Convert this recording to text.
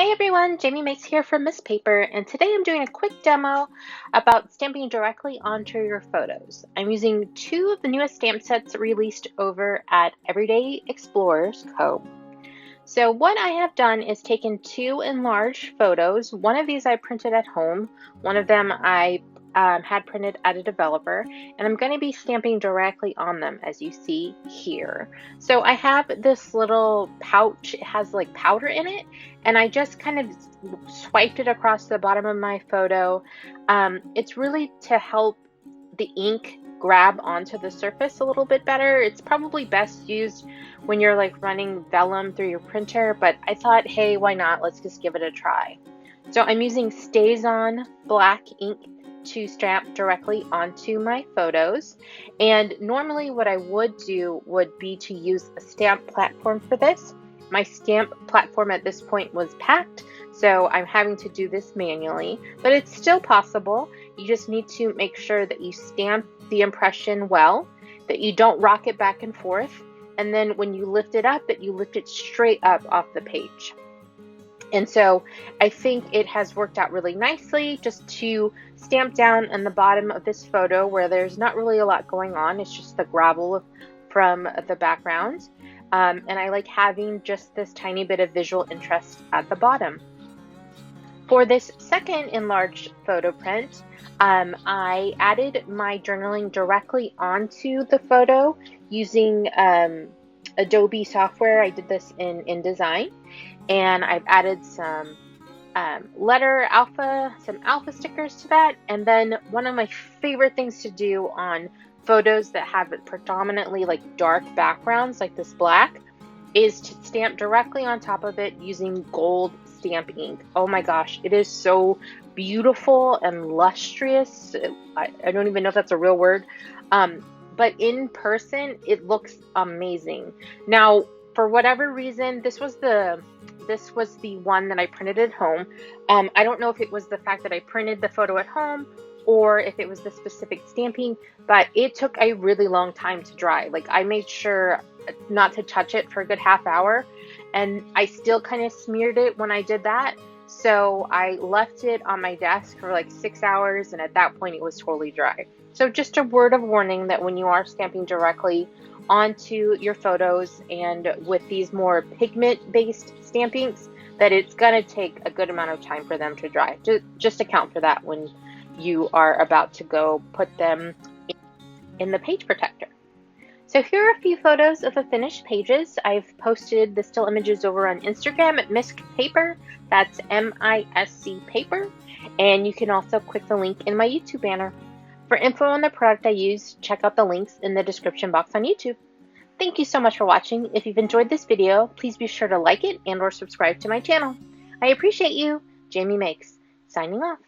Hi everyone, Jamie Makes here from Miss Paper, and today I'm doing a quick demo about stamping directly onto your photos. I'm using two of the newest stamp sets released over at Everyday Explorers Co. So what I have done is taken two enlarged photos. One of these I printed at home, one of them I had printed at a developer, and I'm going to be stamping directly on them as you see here. So I have this little pouch, it has like powder in it, and I just kind of swiped it across the bottom of my photo. It's really to help the ink grab onto the surface a little bit better. It's probably best used when you're like running vellum through your printer, but I thought, hey, why not? Let's just give it a try. So I'm using StazOn black ink to stamp directly onto my photos. And normally what I would do would be to use a stamp platform for this. My stamp platform at this point was packed, so I'm having to do this manually, but it's still possible. You just need to make sure that you stamp the impression well, that you don't rock it back and forth, and then when you lift it up, that you lift it straight up off the page. And so I think it has worked out really nicely just to stamp down on the bottom of this photo where there's not really a lot going on. It's just the gravel from the background. And I like having just this tiny bit of visual interest at the bottom. For this second enlarged photo print, I added my journaling directly onto the photo using Adobe software. I did this in InDesign, and I've added some some alpha stickers to that. And then one of my favorite things to do on photos that have predominantly like dark backgrounds like this black is to stamp directly on top of it using gold stamp ink. Oh my gosh, it is so beautiful and lustrous. I don't even know if that's a real word, but in person it looks amazing. Now, for whatever reason, this was the one that I printed at home. I don't know if it was the fact that I printed the photo at home or if it was the specific stamping, but it took a really long time to dry. Like, I made sure not to touch it for a good half hour, and I still kind of smeared it when I did that. So I left it on my desk for like 6 hours, and at that point it was totally dry. So just a word of warning that when you are stamping directly onto your photos and with these more pigment-based stamp inks, that it's gonna take a good amount of time for them to dry. Just account for that when you are about to go put them in the page protector. So here are a few photos of the finished pages. I've posted the still images over on Instagram at Misc Paper. That's MISC Paper. And you can also click the link in my YouTube banner. For info on the product I use, check out the links in the description box on YouTube. Thank you so much for watching. If you've enjoyed this video, please be sure to like it and or subscribe to my channel. I appreciate you. Jamie Makes, signing off.